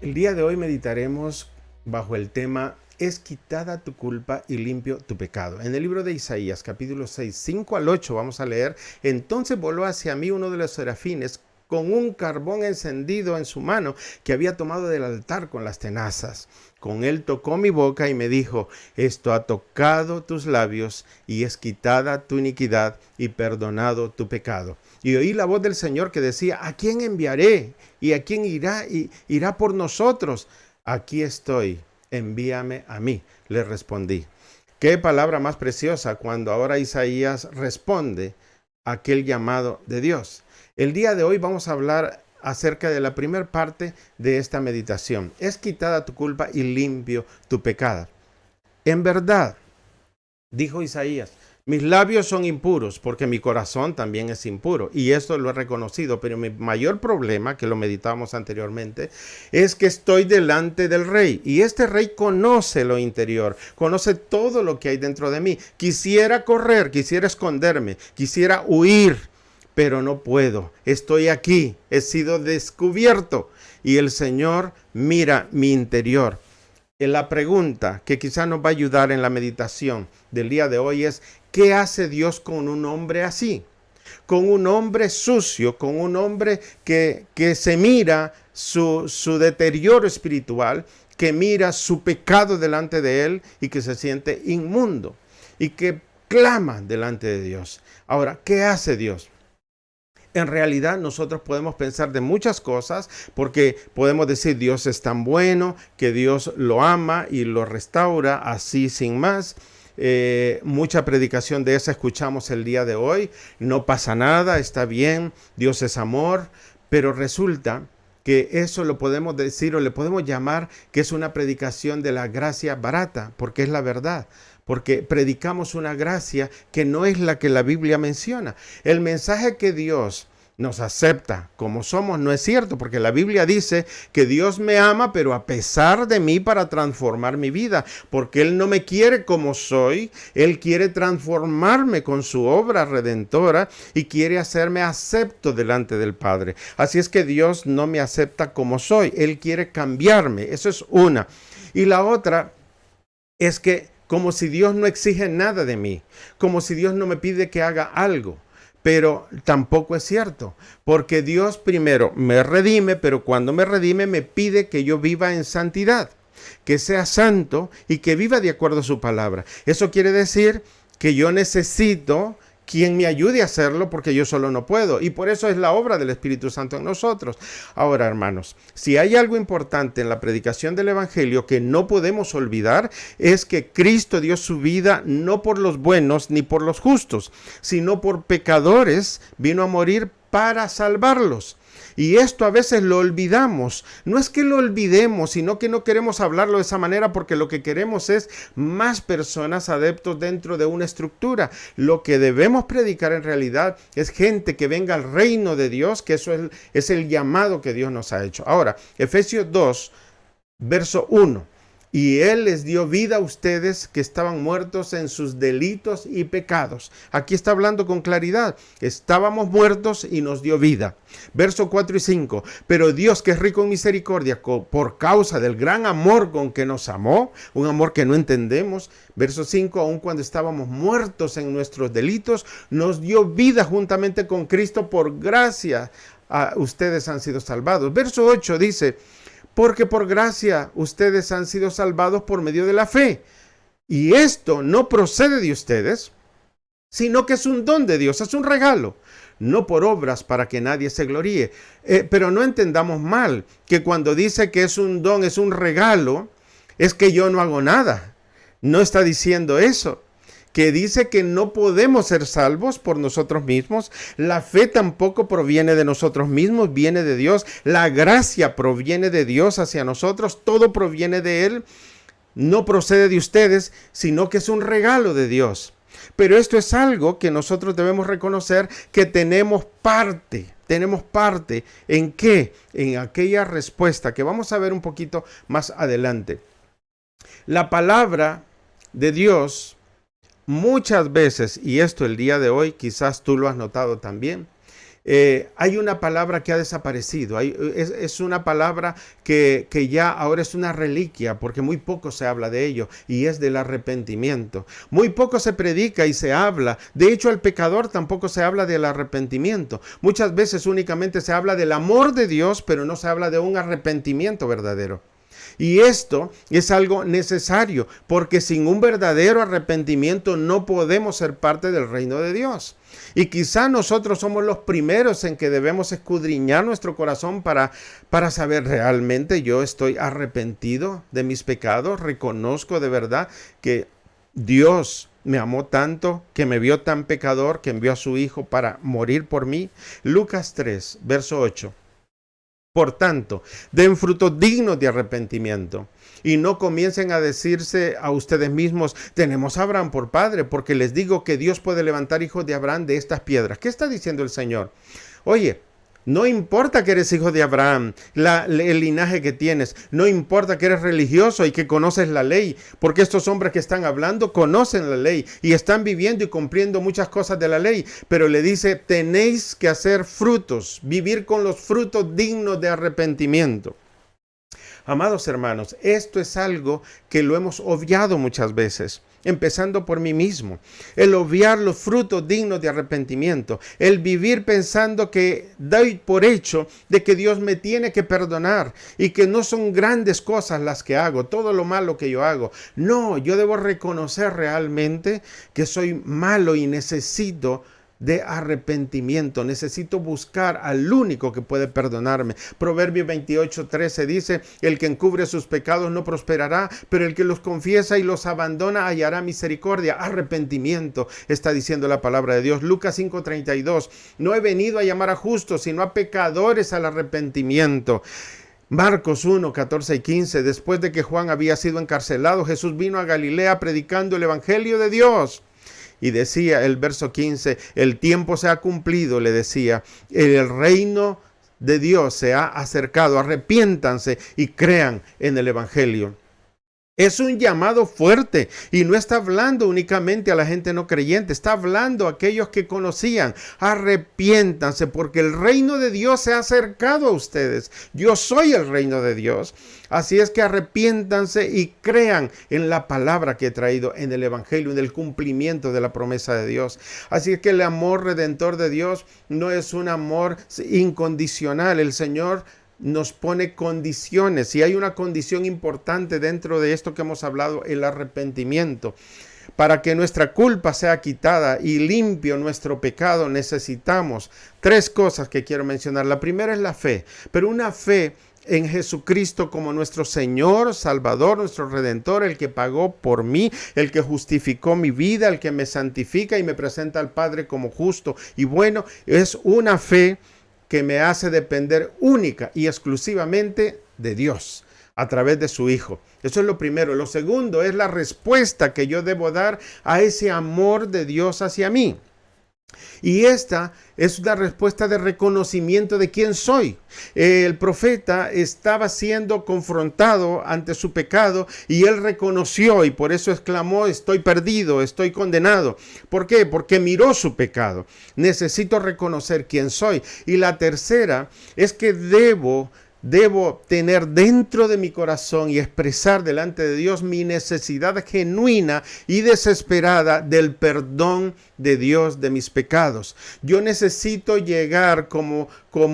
El día de hoy meditaremos bajo el tema "Es quitada tu culpa y limpio tu pecado". En el libro de Isaías, capítulo 6, 5 al 8, vamos a leer: Entonces voló hacia mí uno de los serafines con un carbón encendido en su mano que había tomado del altar con las tenazas. Con él tocó mi boca y me dijo: Esto ha tocado tus labios y es quitada tu iniquidad y perdonado tu pecado. Y oí la voz del Señor que decía: ¿A quién enviaré? ¿Y a quién irá por nosotros? Aquí estoy, envíame a mí, le respondí. Qué palabra más preciosa cuando ahora Isaías responde a aquel llamado de Dios. El día de hoy vamos a hablar acerca de la primera parte de esta meditación. Es quitada tu culpa y limpio tu pecado. En verdad, dijo Isaías, mis labios son impuros porque mi corazón también es impuro. Y esto lo he reconocido, pero mi mayor problema, que lo meditamos anteriormente, es que estoy delante del rey. Y este rey conoce lo interior, conoce todo lo que hay dentro de mí. Quisiera correr, quisiera esconderme, quisiera huir, pero no puedo. Estoy aquí, he sido descubierto. Y el Señor mira mi interior. La pregunta que quizás nos va a ayudar en la meditación del día de hoy es: ¿qué hace Dios con un hombre así? Con un hombre sucio, con un hombre que se mira su deterioro espiritual, que mira su pecado delante de él y que se siente inmundo y que clama delante de Dios. Ahora, ¿qué hace Dios? En realidad nosotros podemos pensar de muchas cosas, porque podemos decir: Dios es tan bueno que Dios lo ama y lo restaura así sin más. Mucha predicación de esa escuchamos el día de hoy. No pasa nada, está bien, Dios es amor, pero resulta que eso lo podemos decir o le podemos llamar que es una predicación de la gracia barata, porque es la verdad. Porque predicamos una gracia que no es la que la Biblia menciona. El mensaje que Dios nos acepta como somos no es cierto, porque la Biblia dice que Dios me ama, pero a pesar de mí, para transformar mi vida, porque Él no me quiere como soy, Él quiere transformarme con su obra redentora y quiere hacerme acepto delante del Padre. Así es que Dios no me acepta como soy, Él quiere cambiarme. Eso es una. Y la otra es que como si Dios no exige nada de mí, como si Dios no me pide que haga algo. Pero tampoco es cierto, porque Dios primero me redime, pero cuando me redime me pide que yo viva en santidad, que sea santo y que viva de acuerdo a su palabra. Eso quiere decir que yo necesito quien me ayude a hacerlo, porque yo solo no puedo. Y por eso es la obra del Espíritu Santo en nosotros. Ahora, hermanos, si hay algo importante en la predicación del Evangelio que no podemos olvidar, es que Cristo dio su vida no por los buenos ni por los justos, sino por pecadores. Vino a morir para salvarlos. Y esto a veces lo olvidamos. No es que lo olvidemos, sino que no queremos hablarlo de esa manera, porque lo que queremos es más personas adeptos dentro de una estructura. Lo que debemos predicar en realidad es gente que venga al reino de Dios, que eso es el llamado que Dios nos ha hecho. Ahora, Efesios 2, verso 1. Y Él les dio vida a ustedes que estaban muertos en sus delitos y pecados. Aquí está hablando con claridad. Estábamos muertos y nos dio vida. Verso 4 y 5. Pero Dios, que es rico en misericordia, por causa del gran amor con que nos amó, un amor que no entendemos. Verso 5. Aun cuando estábamos muertos en nuestros delitos, nos dio vida juntamente con Cristo. Por gracia ustedes han sido salvados. Verso 8 dice: porque por gracia ustedes han sido salvados por medio de la fe. Y esto no procede de ustedes, sino que es un don de Dios, es un regalo, no por obras para que nadie se gloríe. Pero no entendamos mal, que cuando dice que es un don, es un regalo, es que yo no hago nada. No está diciendo eso. Que dice que no podemos ser salvos por nosotros mismos. La fe tampoco proviene de nosotros mismos, viene de Dios. La gracia proviene de Dios hacia nosotros, todo proviene de Él. No procede de ustedes, sino que es un regalo de Dios. Pero esto es algo que nosotros debemos reconocer, que tenemos parte. ¿Tenemos parte en qué? En aquella respuesta que vamos a ver un poquito más adelante. La palabra de Dios muchas veces, y esto el día de hoy, quizás tú lo has notado también, hay una palabra que ha desaparecido. Es una palabra que ya ahora es una reliquia, porque muy poco se habla de ello, y es del arrepentimiento. Muy poco se predica y se habla. De hecho, al pecador tampoco se habla del arrepentimiento. Muchas veces únicamente se habla del amor de Dios, pero no se habla de un arrepentimiento verdadero. Y esto es algo necesario, porque sin un verdadero arrepentimiento no podemos ser parte del reino de Dios. Y quizá nosotros somos los primeros en que debemos escudriñar nuestro corazón para saber realmente yo estoy arrepentido de mis pecados, reconozco de verdad que Dios me amó tanto, que me vio tan pecador, que envió a su Hijo para morir por mí. Lucas 3, verso 8. Por tanto, den frutos dignos de arrepentimiento y no comiencen a decirse a ustedes mismos, tenemos a Abraham por padre, porque les digo que Dios puede levantar hijos de Abraham de estas piedras. ¿Qué está diciendo el Señor? Oye, no importa que eres hijo de Abraham, el linaje que tienes, no importa que eres religioso y que conoces la ley, porque estos hombres que están hablando conocen la ley y están viviendo y cumpliendo muchas cosas de la ley, pero le dice, tenéis que hacer frutos, vivir con los frutos dignos de arrepentimiento. Amados hermanos, esto es algo que lo hemos obviado muchas veces, empezando por mí mismo. El obviar los frutos dignos de arrepentimiento, el vivir pensando que doy por hecho de que Dios me tiene que perdonar y que no son grandes cosas las que hago, todo lo malo que yo hago. No, yo debo reconocer realmente que soy malo y necesito de arrepentimiento. Necesito buscar al único que puede perdonarme. Proverbios 28:13 dice, el que encubre sus pecados no prosperará, pero el que los confiesa y los abandona hallará misericordia. Arrepentimiento, está diciendo la palabra de Dios. Lucas 5:32, no he venido a llamar a justos, sino a pecadores al arrepentimiento. Marcos 1, 14 y 15, después de que Juan había sido encarcelado, Jesús vino a Galilea predicando el evangelio de Dios. Y decía el verso 15, el tiempo se ha cumplido, le decía, el reino de Dios se ha acercado, arrepiéntanse y crean en el evangelio. Es un llamado fuerte y no está hablando únicamente a la gente no creyente, está hablando a aquellos que conocían. Arrepiéntanse porque el reino de Dios se ha acercado a ustedes. Yo soy el reino de Dios. Así es que arrepiéntanse y crean en la palabra que he traído, en el evangelio, en el cumplimiento de la promesa de Dios. Así es que el amor redentor de Dios no es un amor incondicional. El Señor nos pone condiciones y hay una condición importante dentro de esto que hemos hablado, el arrepentimiento. Para que nuestra culpa sea quitada y limpio nuestro pecado, necesitamos tres cosas que quiero mencionar. La primera es la fe, pero una fe en Jesucristo como nuestro Señor, Salvador, nuestro Redentor, el que pagó por mí, el que justificó mi vida, el que me santifica y me presenta al Padre como justo y bueno. Es una fe que me hace depender única y exclusivamente de Dios a través de su Hijo. Eso es lo primero. Lo segundo es la respuesta que yo debo dar a ese amor de Dios hacia mí. Y esta es una respuesta de reconocimiento de quién soy. El profeta estaba siendo confrontado ante su pecado y él reconoció y por eso exclamó, estoy perdido, estoy condenado. ¿Por qué? Porque miró su pecado. Necesito reconocer quién soy. Y la tercera es que debo tener dentro de mi corazón y expresar delante de Dios mi necesidad genuina y desesperada del perdón de Dios de mis pecados. Yo necesito llegar como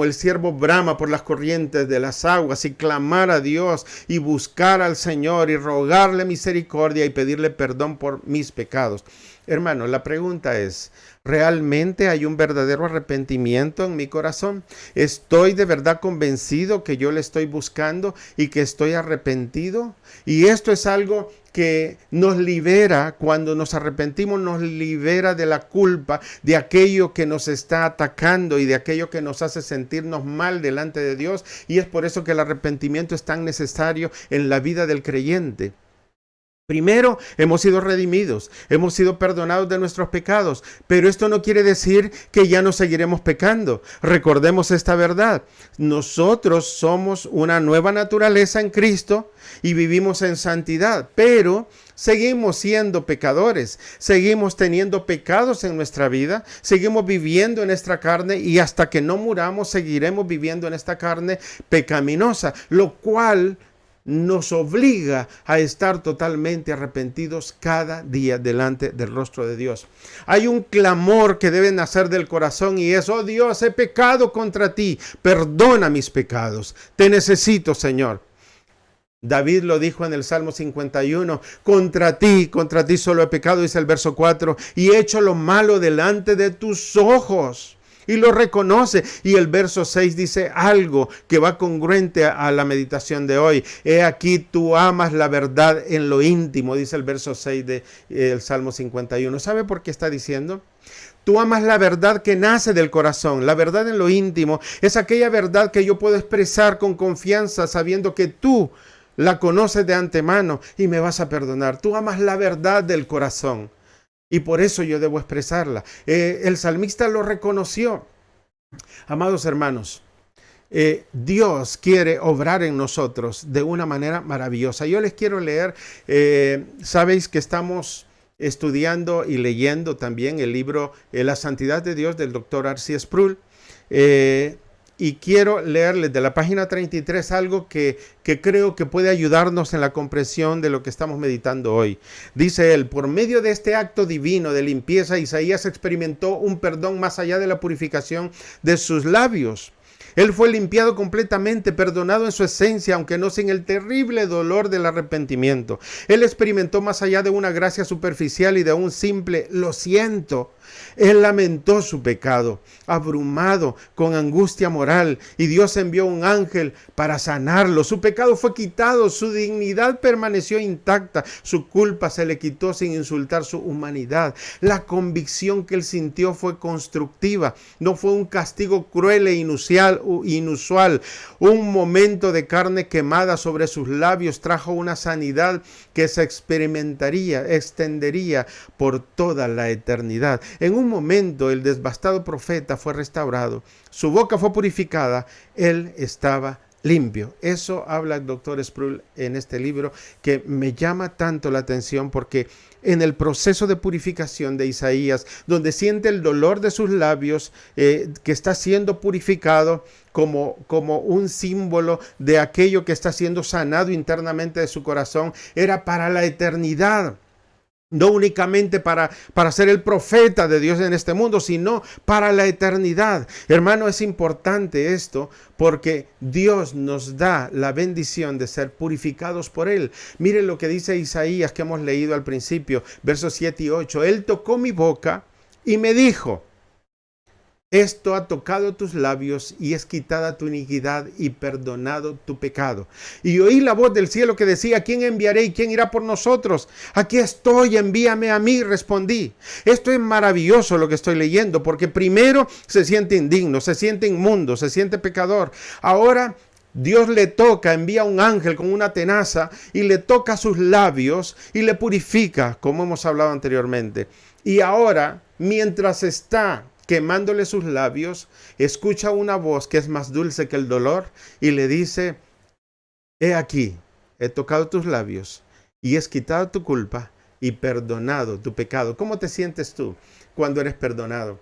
el siervo brama por las corrientes de las aguas y clamar a Dios y buscar al Señor y rogarle misericordia y pedirle perdón por mis pecados. Hermano, la pregunta es, ¿realmente hay un verdadero arrepentimiento en mi corazón? ¿Estoy de verdad convencido que yo le estoy buscando y que estoy arrepentido? Y esto es algo que nos libera, cuando nos arrepentimos, nos libera de la culpa, de aquello que nos está atacando y de aquello que nos hace sentirnos mal delante de Dios. Y es por eso que el arrepentimiento es tan necesario en la vida del creyente. Primero, hemos sido redimidos, hemos sido perdonados de nuestros pecados, pero esto no quiere decir que ya no seguiremos pecando. Recordemos esta verdad. Nosotros somos una nueva naturaleza en Cristo y vivimos en santidad, pero seguimos siendo pecadores, seguimos teniendo pecados en nuestra vida, seguimos viviendo en esta carne y hasta que no muramos seguiremos viviendo en esta carne pecaminosa, lo cual nos obliga a estar totalmente arrepentidos cada día delante del rostro de Dios. Hay un clamor que debe nacer del corazón y es: oh Dios, he pecado contra ti, perdona mis pecados, te necesito, Señor. David lo dijo en el Salmo 51, contra ti solo he pecado, dice el verso 4, y he hecho lo malo delante de tus ojos. Y lo reconoce. Y el verso 6 dice algo que va congruente a la meditación de hoy. He aquí, tú amas la verdad en lo íntimo, dice el verso 6 del Salmo 51. ¿Sabe por qué está diciendo? Tú amas la verdad que nace del corazón. La verdad en lo íntimo es aquella verdad que yo puedo expresar con confianza sabiendo que tú la conoces de antemano y me vas a perdonar. Tú amas la verdad del corazón. Y por eso yo debo expresarla. El salmista lo reconoció. Amados hermanos, Dios quiere obrar en nosotros de una manera maravillosa. Yo les quiero leer, sabéis que estamos estudiando y leyendo también el libro La Santidad de Dios del Dr. R.C. Sproul. Y quiero leerles de la página 33 algo que creo que puede ayudarnos en la comprensión de lo que estamos meditando hoy. Dice él: por medio de este acto divino de limpieza, Isaías experimentó un perdón más allá de la purificación de sus labios. Él fue limpiado completamente, perdonado en su esencia, aunque no sin el terrible dolor del arrepentimiento. Él experimentó más allá de una gracia superficial y de un simple "lo siento". Él lamentó su pecado, abrumado con angustia moral, y Dios envió un ángel para sanarlo. Su pecado fue quitado, su dignidad permaneció intacta, su culpa se le quitó sin insultar su humanidad. La convicción que él sintió fue constructiva, no fue un castigo cruel e inusual. Un momento de carne quemada sobre sus labios trajo una sanidad que se extendería por toda la eternidad. En un momento el devastado profeta fue restaurado, su boca fue purificada, él estaba limpio. Eso habla el Dr. Sproul en este libro, que me llama tanto la atención porque en el proceso de purificación de Isaías, donde siente el dolor de sus labios, que está siendo purificado como un símbolo de aquello que está siendo sanado internamente de su corazón, era para la eternidad. No únicamente para ser el profeta de Dios en este mundo, sino para la eternidad. Hermano, es importante esto porque Dios nos da la bendición de ser purificados por Él. Miren lo que dice Isaías que hemos leído al principio, versos 7 y 8. Él tocó mi boca y me dijo: esto ha tocado tus labios y es quitada tu iniquidad y perdonado tu pecado. Y oí la voz del cielo que decía: ¿quién enviaré y quién irá por nosotros? Aquí estoy, envíame a mí, respondí. Esto es maravilloso lo que estoy leyendo, porque primero se siente indigno, se siente inmundo, se siente pecador. Ahora Dios le toca, envía un ángel con una tenaza y le toca sus labios y le purifica, como hemos hablado anteriormente. Y ahora, mientras está quemándole sus labios, escucha una voz que es más dulce que el dolor y le dice: he aquí, he tocado tus labios y he quitado tu culpa y perdonado tu pecado. ¿Cómo te sientes tú cuando eres perdonado?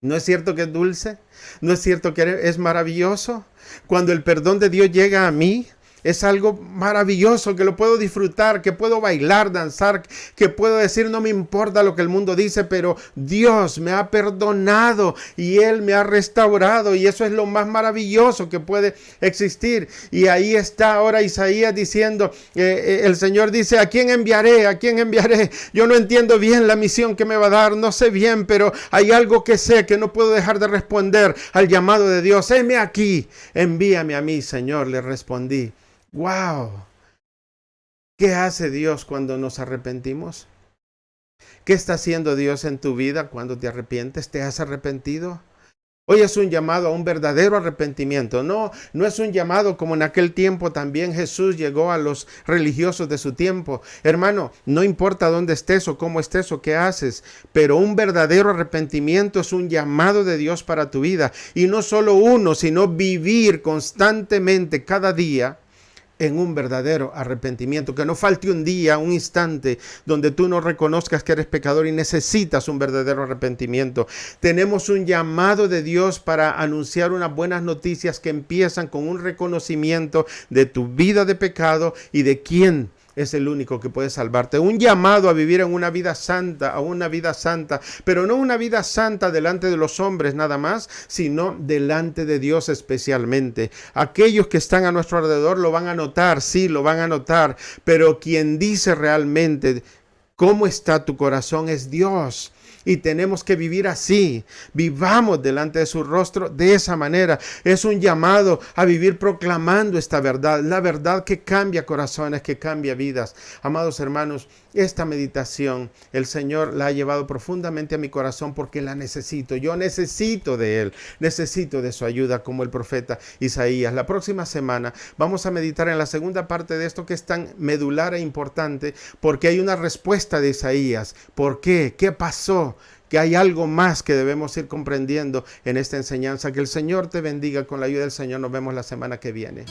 ¿No es cierto que es dulce? ¿No es cierto que es maravilloso? Cuando el perdón de Dios llega a mí, es algo maravilloso, que lo puedo disfrutar, que puedo bailar, danzar, que puedo decir: no me importa lo que el mundo dice, pero Dios me ha perdonado y Él me ha restaurado, y eso es lo más maravilloso que puede existir. Y ahí está ahora Isaías diciendo, el Señor dice: ¿a quién enviaré? ¿A quién enviaré? Yo no entiendo bien la misión que me va a dar, no sé bien, pero hay algo que sé, que no puedo dejar de responder al llamado de Dios. Heme aquí, envíame a mí, Señor, le respondí. ¡Wow! ¿Qué hace Dios cuando nos arrepentimos? ¿Qué está haciendo Dios en tu vida cuando te arrepientes? ¿Te has arrepentido? Hoy es un llamado a un verdadero arrepentimiento. No, no es un llamado como en aquel tiempo también Jesús llegó a los religiosos de su tiempo. Hermano, no importa dónde estés o cómo estés o qué haces, pero un verdadero arrepentimiento es un llamado de Dios para tu vida. Y no solo uno, sino vivir constantemente cada día en un verdadero arrepentimiento, que no falte un día, un instante donde tú no reconozcas que eres pecador y necesitas un verdadero arrepentimiento. Tenemos un llamado de Dios para anunciar unas buenas noticias que empiezan con un reconocimiento de tu vida de pecado y de quién es el único que puede salvarte. Un llamado a vivir en una vida santa, a una vida santa, pero no una vida santa delante de los hombres nada más, sino delante de Dios especialmente. Aquellos que están a nuestro alrededor lo van a notar, sí, lo van a notar, pero quien dice realmente cómo está tu corazón es Dios. Y tenemos que vivir así. Vivamos delante de su rostro de esa manera. Es un llamado a vivir proclamando esta verdad. La verdad que cambia corazones, que cambia vidas. Amados hermanos, esta meditación el Señor la ha llevado profundamente a mi corazón porque la necesito. Yo necesito de Él. Necesito de su ayuda como el profeta Isaías. La próxima semana vamos a meditar en la segunda parte de esto que es tan medular e importante porque hay una respuesta de Isaías. ¿Por qué? ¿Qué pasó? Que hay algo más que debemos ir comprendiendo en esta enseñanza. Que el Señor te bendiga. Con la ayuda del Señor nos vemos la semana que viene.